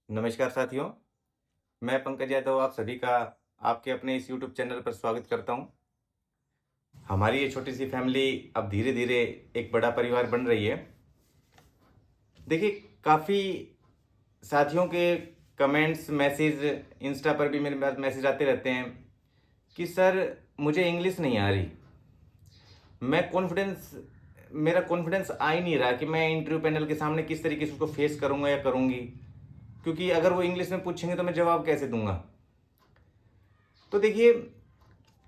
नमस्कार साथियों, मैं पंकज यादव आप सभी का आपके अपने इस यूट्यूब चैनल पर स्वागत करता हूं। हमारी ये छोटी सी फैमिली अब धीरे-धीरे एक बड़ा परिवार बन रही है। देखिए, काफ़ी साथियों के कमेंट्स, मैसेज इंस्टा पर भी मेरे पास मैसेज आते रहते हैं कि सर मुझे इंग्लिश नहीं आ रही। मेरा कॉन्फिडेंस आ ही नहीं रहा कि मैं इंटरव्यू पैनल के सामने किस तरीके से उसको फेस करूँगा या करूँगी। क्योंकि अगर वो इंग्लिश में पूछेंगे तो मैं जवाब कैसे दूँगा? तो देखिए,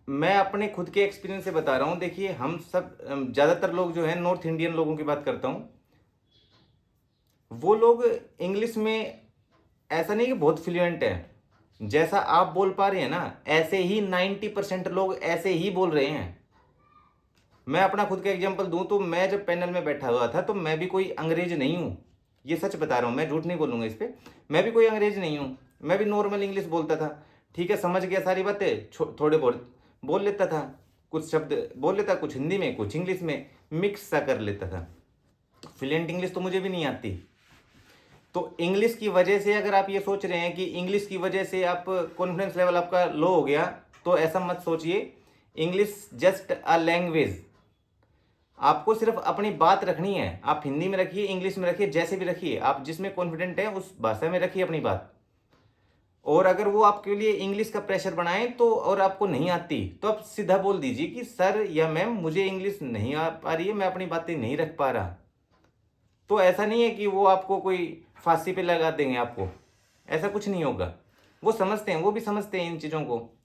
मैं अपने खुद के एक्सपीरियंस से बता रहा हूँ। देखिए, हम सब ज़्यादातर लोग जो हैं नॉर्थ इंडियन लोगों की बात करता हूँ। वो लोग इंग्लिश में ऐसा नहीं कि बहुत फ्लुएंट है। जैसा आप बोल पा रहे हैं ना, ऐसे ही 90% लोग ऐसे ही बोल रहे हैं। मैं अपना खुद का एग्जांपल दूँ तो मैं जब पैनल में बैठा हुआ था तो मैं भी कोई अंग्रेज नहीं हूँ। ये सच बता रहा हूँ, मैं झूठ नहीं बोलूँगा इस पे। मैं भी कोई अंग्रेज नहीं हूँ। मैं भी नॉर्मल इंग्लिश बोलता था। ठीक है, समझ गया सारी बातें, थोड़े बहुत बोल लेता था। कुछ शब्द बोल लेता, कुछ हिंदी में, कुछ इंग्लिश में, मिक्स सा कर लेता था। फ्लुएंट इंग्लिश तो मुझे भी नहीं आती। तो इंग्लिश की वजह से अगर आप ये सोच रहे हैं कि इंग्लिश की वजह से आप कॉन्फिडेंस लेवल आपका लो हो गया, तो ऐसा मत सोचिए। English just a language. आपको सिर्फ अपनी बात रखनी है। आप हिंदी में रखिए, इंग्लिश में रखिए, जैसे भी रखिए, आप जिसमें कॉन्फिडेंट हैं उस भाषा में रखिए अपनी बात। और अगर वो आपके लिए इंग्लिश का प्रेशर बनाए तो, और आपको नहीं आती, तो आप सीधा बोल दीजिए कि सर या मैम मुझे इंग्लिश नहीं आ पा रही है, मैं अपनी बातें नहीं रख पा रहा। तो ऐसा नहीं है कि वो आपको कोई फांसी पे लगा देंगे आपको। ऐसा कुछ नहीं होगा। वो समझते हैं, वो भी समझते हैं इन चीज़ों को।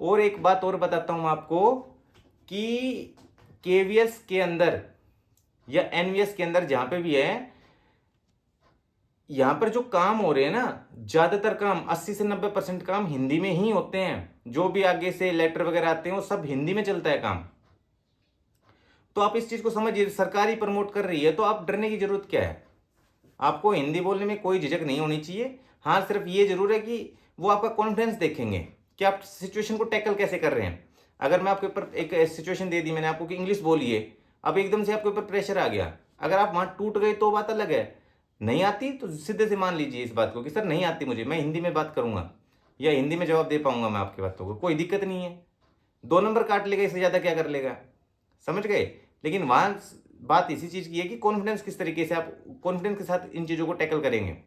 और एक बात और बताता हूँ आपको कि केवीएस के अंदर या एनवीएस के अंदर जहां पे भी है, यहां पर जो काम हो रहे हैं ना, ज्यादातर काम 80 से 90% काम हिंदी में ही होते हैं। जो भी आगे से लेटर वगैरह आते हैं वो सब हिंदी में चलता है काम। तो आप इस चीज को समझिए, सरकार ही प्रमोट कर रही है तो आप डरने की जरूरत क्या है? आपको हिंदी बोलने में कोई झिझक नहीं होनी चाहिए। हाँ, सिर्फ ये जरूर है कि वो आपका कॉन्फिडेंस देखेंगे कि आप सिचुएशन को टैकल कैसे कर रहे हैं। अगर मैं आपके ऊपर एक सिचुएशन दे दी मैंने आपको कि इंग्लिश बोलिए, अब एकदम से आपके ऊपर प्रेशर आ गया, अगर आप वहां टूट गए तो बात अलग है। नहीं आती तो सीधे से मान लीजिए इस बात को कि सर नहीं आती मुझे, मैं हिंदी में बात करूंगा या हिंदी में जवाब दे पाऊंगा मैं आपकी बातों को, कोई दिक्कत नहीं है। 2 नंबर काट लेगा, इससे ज्यादा क्या कर लेगा? समझ गए? लेकिन वहां बात इसी चीज की है कि कॉन्फिडेंस किस तरीके से आप कॉन्फिडेंस के साथ इन चीजों को टैकल करेंगे।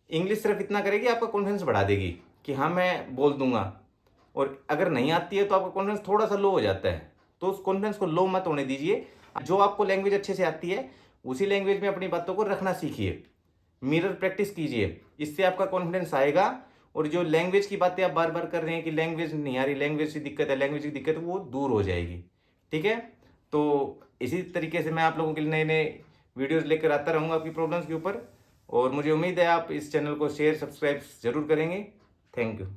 इंग्लिश सिर्फ इतना करेगी, आपका कॉन्फिडेंस बढ़ा देगी कि हाँ मैं बोल दूंगा। और अगर नहीं आती है तो आपका कॉन्फिडेंस थोड़ा सा लो हो जाता है। तो उस कॉन्फिडेंस को लो मत होने दीजिए। जो आपको लैंग्वेज अच्छे से आती है उसी लैंग्वेज में अपनी बातों को रखना सीखिए। मिरर प्रैक्टिस कीजिए, इससे आपका कॉन्फिडेंस आएगा। और जो लैंग्वेज की बातें आप बार बार कर रहे हैं कि लैंग्वेज नहीं आ रही, लैंग्वेज की दिक्कत है, लैंग्वेज की दिक्कत है, वो दूर हो जाएगी। ठीक है? तो इसी तरीके से मैं आप लोगों के लिए नए नए वीडियोस लेकर आता रहूँगा आपकी प्रॉब्लम्स के ऊपर। और मुझे उम्मीद है आप इस चैनल को शेयर सब्सक्राइब जरूर करेंगे। Thank you.